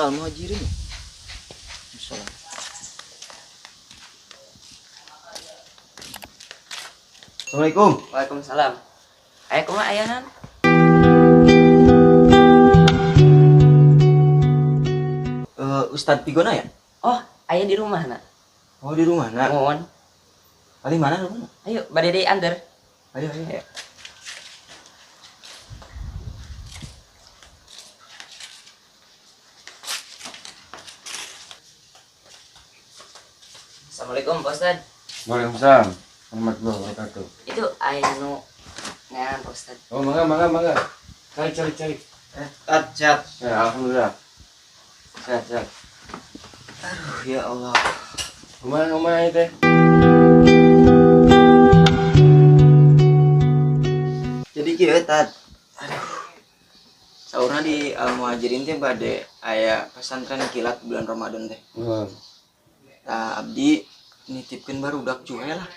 Al-Muhajirin. Salam. Assalamualaikum. Waalaikumsalam. Aya kumaha ayanan? Ustadz Pigona ya? Oh, aya di rumah na. Oh, di rumah nak. Mohon. Kali mana rumah? Ayo, bade deui anter. Ayo, ayo. Ayo. Assalamualaikum, Pak Ustad. Waalaikumsalam warahmatullahi wabarakatuh. Itu aya nu ngan Pak Ustad. Oh, mangga. Cari. Cat. Ya, alhamdulillah. Sehat. Aduh, ya Allah. Kumaha ieu teh? Jadi kieu Tat. Aduh. Saurna di Al-Muhajirin teh bade aya pesantren kilat bulan Ramadan teh. Tah abdi nitipkeun barudak cuwe lah.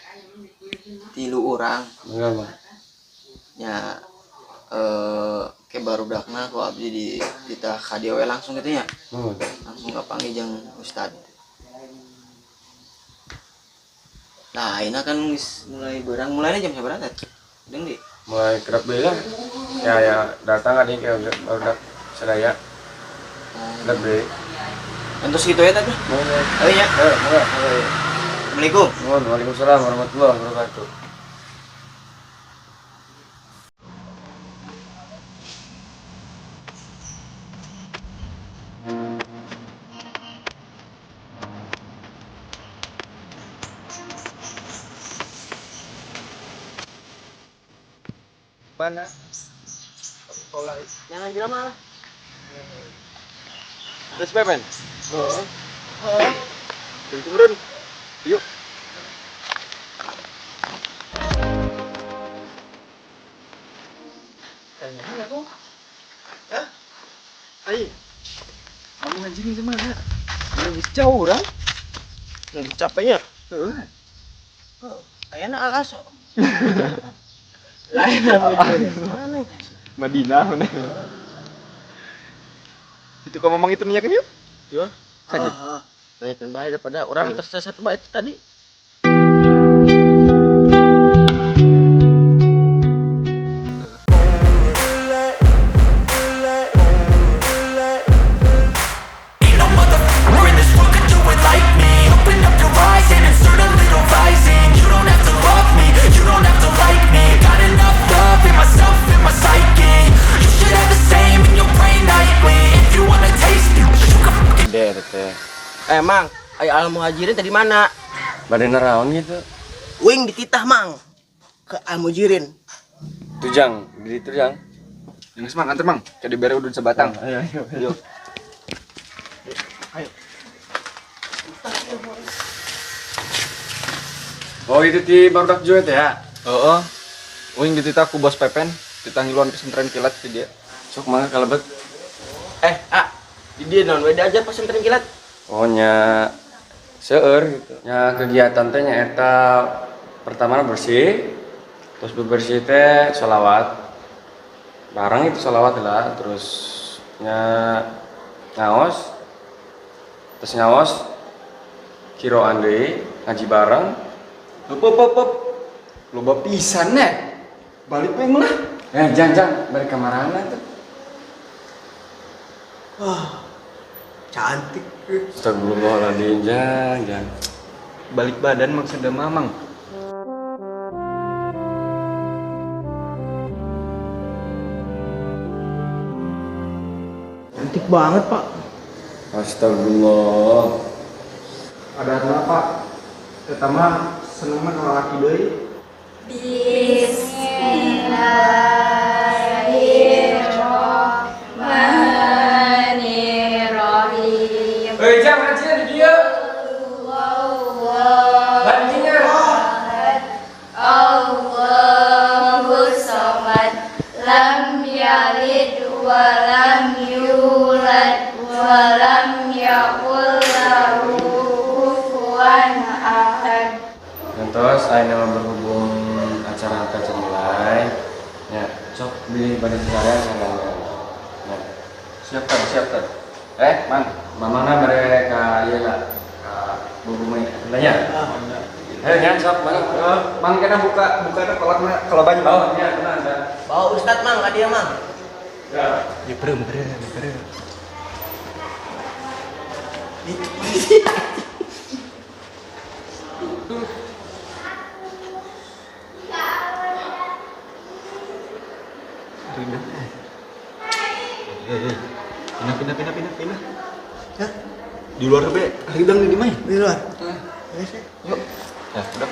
3 urang. Mangga. Nya ke barudakna ku abdi ditah ka dieu we langsung kitu nya. Langsung kapanggih jeung ustad. Nah, ini kan mulai berang mulainya jam berapa Tat? Deung di. Mulai kerap deui lah. Ya datang ada yang barudak sadaya. Kerap deui. Entos gitu ya Tat. Mangga. Ayo nya. Mangga. Assalamualaikum. Waalaikumsalam warahmatullahi wabarakatuh. Mana? Jangan jelema lah. Terus Pepen? Heeh. Turun. Yuk. Tanya aku. Hah? Ai. Kamu anjing di mana? Lebih jauh orang. Lebih capeknya. Heeh. Oh, ayana alaso. Lain mana? Madinah mana? Itu kamu ngomong itu minyak yuk? Yo. Heeh. Lain bae daripada orang tersesat bae tadi. Emang, ayo Al-Muhajirin tadi mana? Badan naraon gitu. Wing dititah mang ke Al-Muhajirin. Tujang, di Tujang. Yang semang antar mang, jadi bere udun sebatang. Ayo. Ayo. Oh itu di barudak juet ya? Heeh. Uing dititah ku bos Pepen, ditanggiluan pesantren kilat ke dia. Sok mangga kalebet. Di dia non beda aja pesantren kilat. Oh nya seueur gitu. Nya kegiatan teh nya eta pertama bersih. Terus bebersih teh sholawat. Bareng itu sholawat lah, terus ngaos. Terus ngaos kiroan deui, ngaji bareng. Hop. Loba pisan nek. Balik we lah. Jangan balik ke marana tuh. Cantik. Astagfirullahaladzim, jangan. Balik badan maksudnya mamang. Cantik banget, Pak. Astagfirullah. Ada apa? Pertama seneng mah kalau laki deui. Bismillahirrahmanirrahim. Jam ngajinya di dia. Ngajinya. Allahus samad, lam yalid wa lam yulad wa lam yakul lahu kufuwan ahad. Terus ayeuna berhubung acara mulai. Ya, sok beli pada sekalian. Ya. Siap kan. Mang, mamana mereka ieu lah. Bubu mah tanya. Nya sok Mang. Mang kena buka kolakna kalau banyak. Oh, nya tenang dah. Bawa Ustad Mang, ka dia Mang. Ya. Ya berem. Pindah. Hah? Di luar be, ridang di mana? Di luar. Yuk. Ya, udah.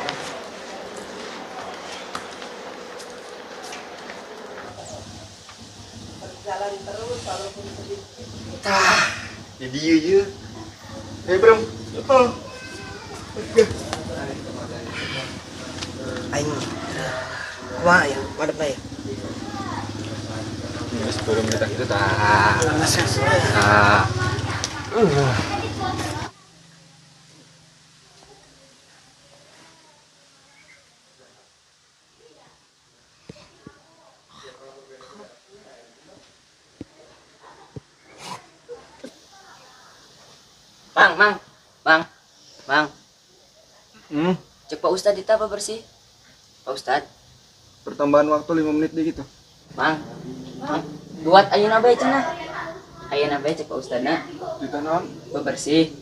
Jalan terus walaupun sedikit. Jadi iya. Bram. Apa? Aing. Kumaha ya? Madep ya. Sebelum kita gitu tah. Mang. Hmm. Cek Pak Ustad itu apa bersih? Pak Ustad. Pertambahan waktu 5 menit deh gitu. Mang. Buat ayeuna bae cenah. Ayeuna bae cek Pak Ustadna. Di tanah. Bebersih.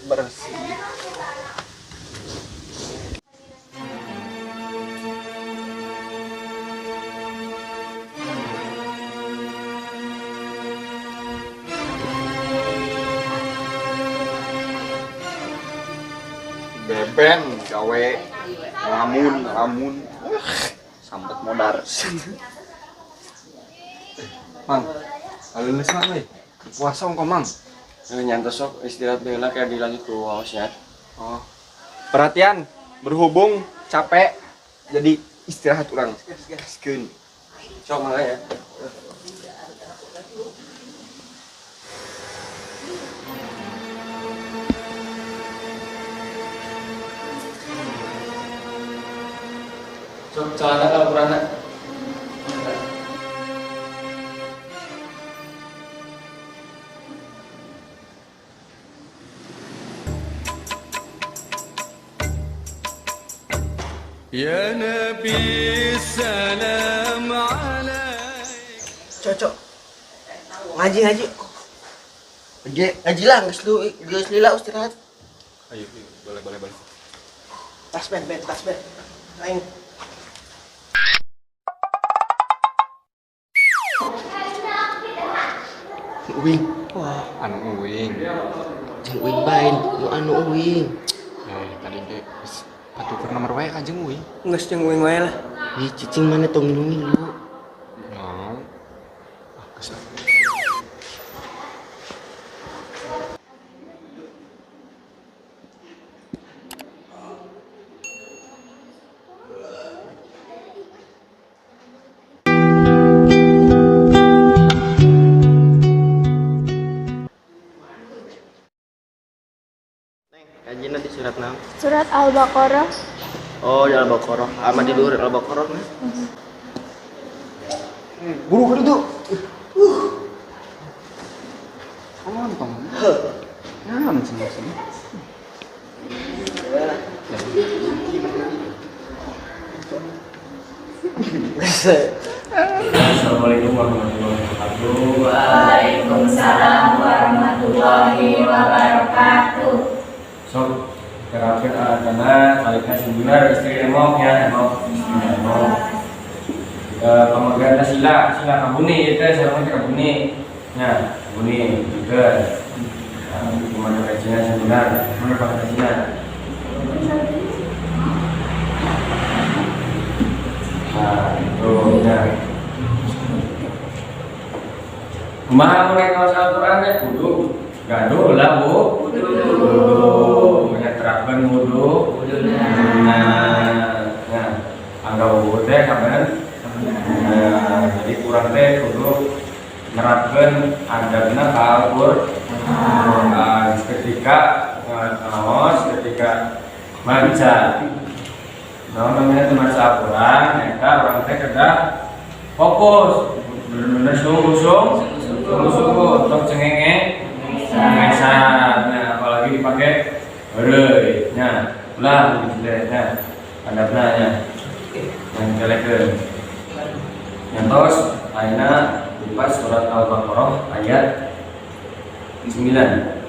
Bersih. Beben, gawe, lamun, sambat modar. Mang, alulus mah euy. Puasa engko Mang. Nyantos sok istirahat bae lah kayak dilanjut ku hausnya. Oh. Perhatian, berhubung capek jadi istirahat urang. Gaskeun. Sok mangga ya. Sok celana kalau kurang. Ya Nabi salam alaik. Cocok. Ngaji. Ngaji lah, geus lila istirahat. Ayo, boleh. Tas ben. Aing. Uwing. Wah, anu uwing. Jeung uing bae, nu anu uing. Tadi ge geus patuker nomor wae ka jeung uwing. Geus jeung uing wae lah. Ih, cicing mana tong ngilu-ngilu. Mau. Geus. Kajina di surat 6. Surat Al-Baqarah. Oh, di Al-Baqarah. Ama di luhur Al-Baqarah nah. Buru ka ditu. Nonton. Ngam sini. Assalamualaikum warahmatullahi wabarakatuh. Waalaikumsalam warahmatullahi wabarakatuh. Sok terakhir karena saliknya sebenar istri emok ya emok. Pemegang sila kabuni itu sareng kabuni. Ya, kabuni juga. Gimana kajian sebenar? Mana Pak kajian? Nah, itu ya. Kumaha mulai kawas Al-Qur'an ya kudu gaduh lah Bu. Kudu menyerahkan wudu. Nah, angga wudu teh kapan? Jadi kurang teh kudu nerapkan adabna ka Al-Qur'an. Ketika ngaos ketika maca. Nah, namanya teu maca Al-Qur'an, eta orang teh kada fokus. Bener-bener sungguh-sungguh tok cengenge. Nah, apalagi dipakai heureuy. Nya, ulah dijelehna. Adabna nya. Yang telekeun. Nyantos ayeuna buka surat Al-Baqarah ayat 9.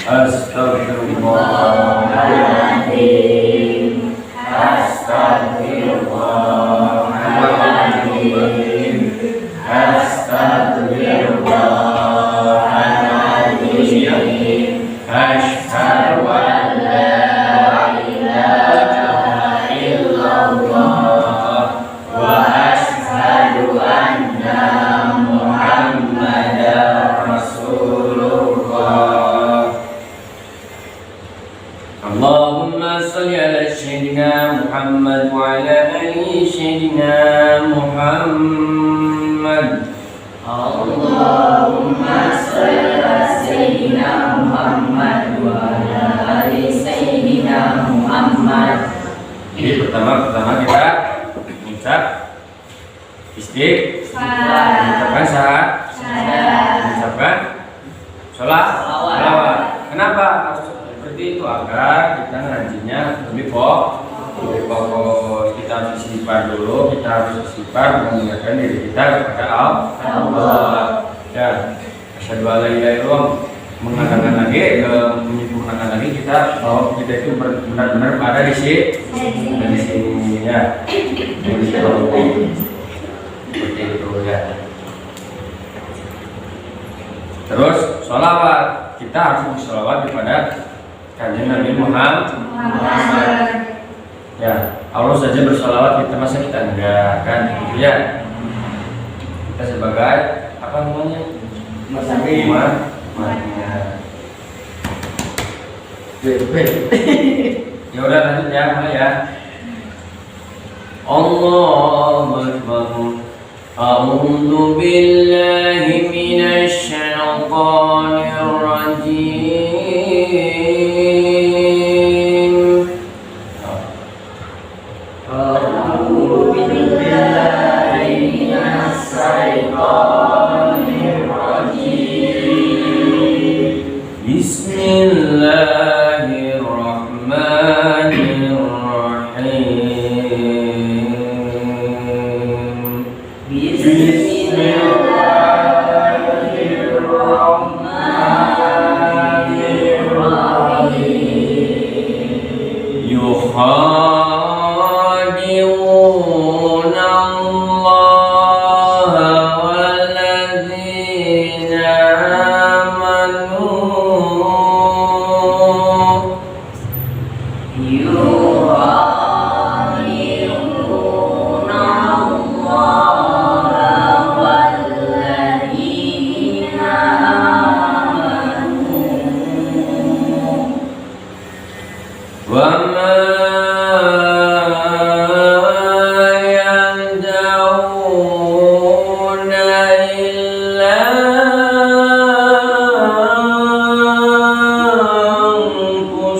Astagfirullahaladzim. Astagfirullahaladzim. Astagfirullahaladzim. Asyhadu an la ilaha illallah wa asyhadu anna Muhammadar Rasulullah. Allahumma salli ala sayyidina Muhammad wa ala ali sayyidina Muhammad. Allahumma shalli ala sayyidina Muhammad wa ala ali sayyidina Muhammad. Jadi pertama kita mengucap istighfar, mengucapkan syahadat, mengucapkan sholawat. Kenapa harus seperti itu? Agar kita ngajinya lebih fokus. Kita harus istighfar dulu, kita harus istighfar mengingatkan diri kita kepada Allah. Ya, asyhadu an la ilaha illallah, mengatakan lagi, menyempurnakan lagi kita bahwa kita itu benar-benar ada di sini ya. Seperti itu ya. Terus sholawat, kita harus bersolawat kepada kanjeng Nabi Muhammad. Ya, Allah saja bersolawat, kita masa kita enggak kan? Gitu ya. Kita sebagai apa namanya? Umatnya. Ya udah lanjut ya, mulai ya. Allahu Akbar. A'udzu billahi minasy syaithanir rajim. A'udzu billahi minasy syaithanir rajim. Bismillahirrahmanirrahim. يخادعون الله والذين آمنوا وما يدعون إلا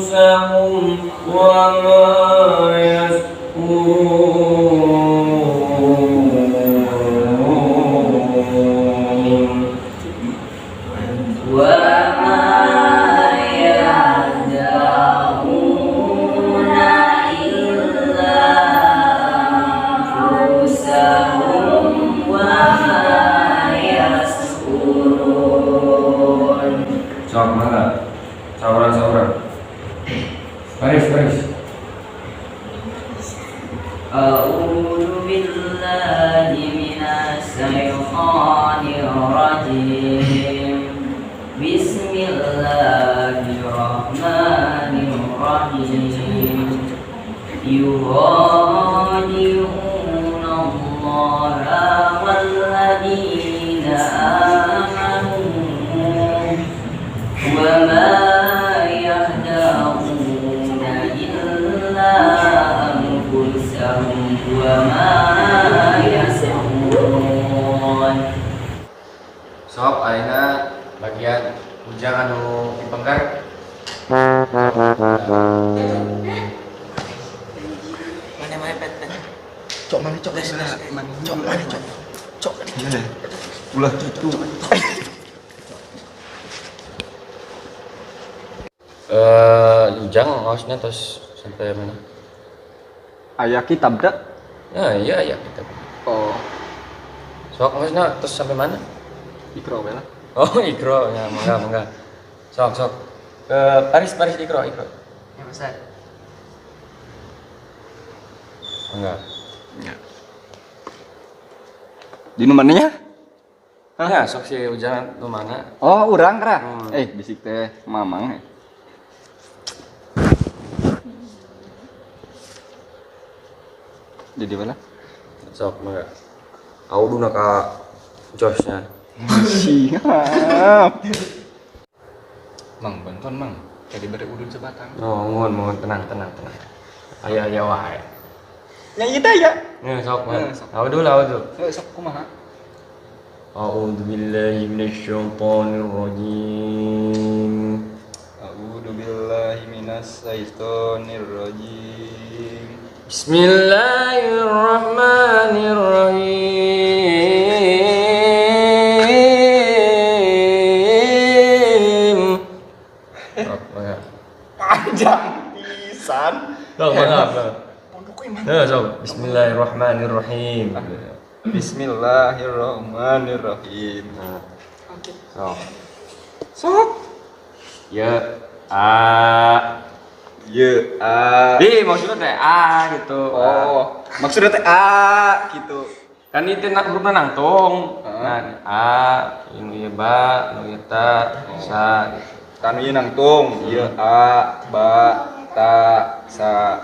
أنفسهم وما يشكرون Sok mana? Sauran. Baris. A'udzu billahi minasy syaithanir rajim. Bismillahirrahmanirrahim. Yukhadi'una Allaha walladzina amanu wa ma yahda'una illa anfusahum wa ma yash'urun. Sok ayeuna bagian ujang anu dipengkar. Mana pet. Cok mana cok? Cok mana cok? Cok. Ulah itu. Ujang maksudnya terus sampai mana? Ayah kitab dak? Nah iya kita. Oh, Sok maksudnya terus sampai mana? ikro lah. Oh ikro ya mangga. Sok. Paris ikro. Ya Ustaz. Mangga. Ya. Di numannya? Ya sok si ujang tuh mana? Oh, urang kera. Bisik teh mamang. Jadi mana? Sok mangga. Aku dulu ka Joshnya. Siap. Mang, bantuan mang. Jadi beri udun sebatang. Oh mohon tenang. Ayah wae. Yang itu ya. Ya sok man. Sok. Aku dulu. Sok kumaha? A'udzu billahi minasyaitonir rajim. A'udzu billahi minas syaitonir rajim. Bismillahirrahmanirrahim. Sok mangga. Panjang pisan. Sok mangga. Pondoknya mang. Ya sok bismillahirrahmanirrahim. Bismillahirrahmanirrahim. Nah, sok. Sok. Ya Ye maksudnya teh A gitu. Oh, maksudnya teh A gitu. Kan itu hurufna nangtung. Heeh. Nah, A, ini ya ba, nu ieu ta, sa. Kanu ieu nangtung, ye A, ba, ta, sa.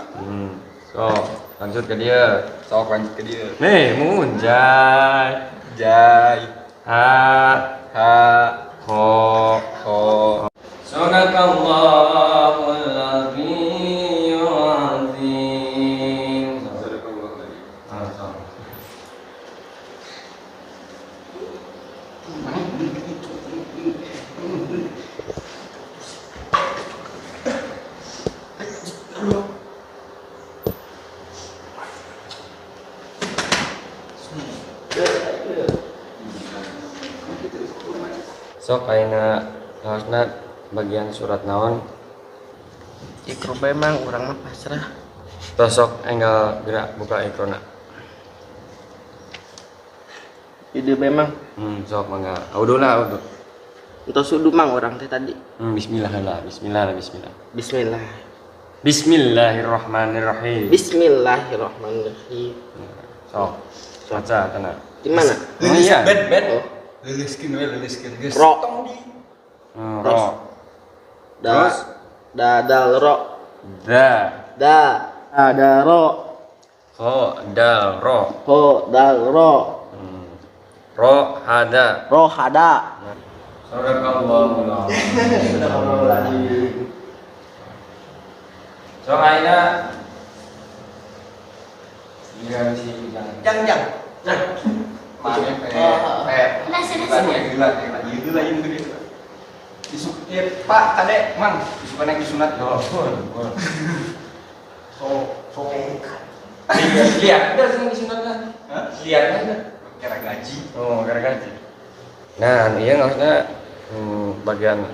So, lanjut ke dia. Sok lanjut ke dia. Nih, munjay. Jai, Ha, ha, ho. ho. Sadaqallahul azim. Sok ayeuna harusna bagian surat naon Ikro bae mang urang mah pasrah. tosok enggal gerak buka ikrona. Ide bae mang. Sok mangga. Audu lah. Entos sudu mang orang teh tadi. Bismillah. Bismillah. Bismillahirrahmanirrahim. Bismillahirrahmanirrahim. Sok. Baca tenang. Di mana? Oh iya. Oh. Liliskin guys. Ro. Ro. Da. Dal ro. Da. Ada ro. Ho dal ro. Ho dal ro. Ro hada. Ro hada. Sadaqallahul azim. Sok ayeuna iya si Jang. Mana gila ini tuh. Isuk Pak Kade, Mang, isukan yang disunat. Lihat udah sing disunatkan. Lihat aja. Kira gaji. Oh, gara-gara. Nah, iya maksudnya bagian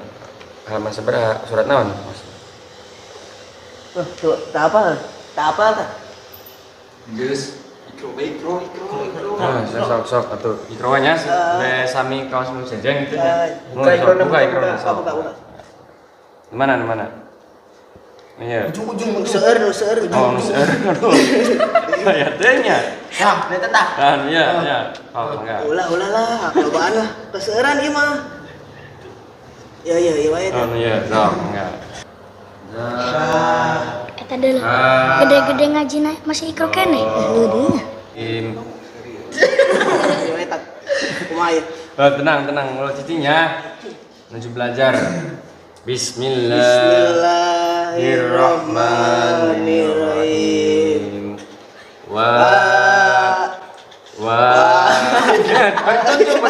halaman seberapa surat naon? Tuh, tak apa ta? Geus, ikro. Nah, sok atuh ikronya be sami kaos nu sejeng gitu. Buka ikro. Buka. Mana? Iya. Ujung seueur. Oh, nu seueur. Ya teh nya. Nah, eta tah. Kan iya. Oh, enggak. Ulah lah, kelobaan lah. Keseueuran ieu mah. Ya wae Oh, iya, sok enggak. Eta deuleu. Gede-gede ngajina masih ikro keneh. Leudeung. Ya wae tah. Kumaha ieu? Tenang, mulut cicinya. Menuju belajar. Bismillahirrahmanirrahim. Tunjuk.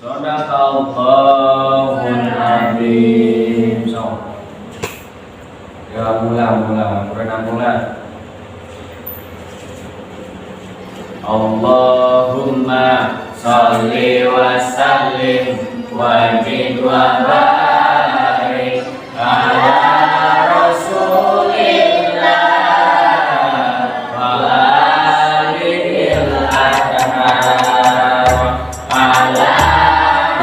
Sadaqallahul azim. So. Ya mulai, mulai. Allahumma sholli wa sallim wa zid wa barik ala rasulillah wa alihil athhar ala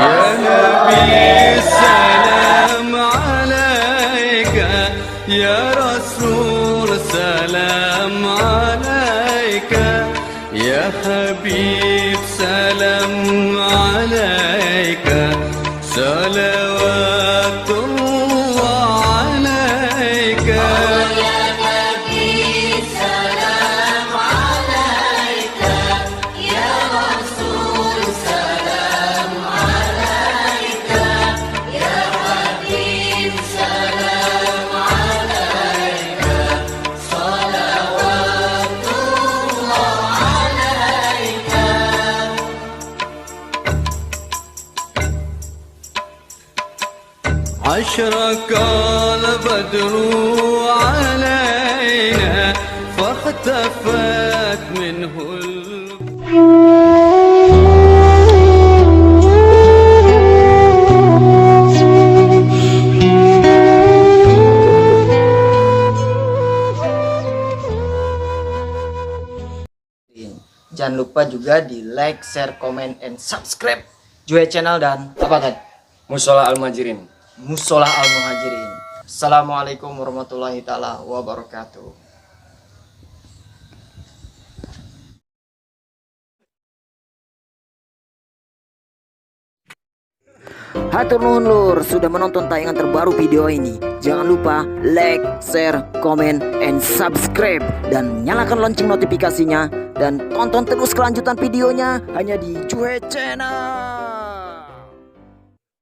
يا نبي السلام عليك يا رسول سلام عليك يا حبيب سلام عليك صلوات الله عليك أشرق البدر علينا فاختفت منه Jangan lupa juga di like, share, comment, and subscribe Juhe Channel dan apa tadi? Musola Al-Muhajirin. Musola Al-Muhajirin. Assalamualaikum warahmatullahi taala wabarakatuh. Hatur nuhun lur sudah menonton tayangan terbaru video ini. Jangan lupa like, share, comment, and subscribe dan nyalakan lonceng notifikasinya dan tonton terus kelanjutan videonya hanya di Juhe Channel.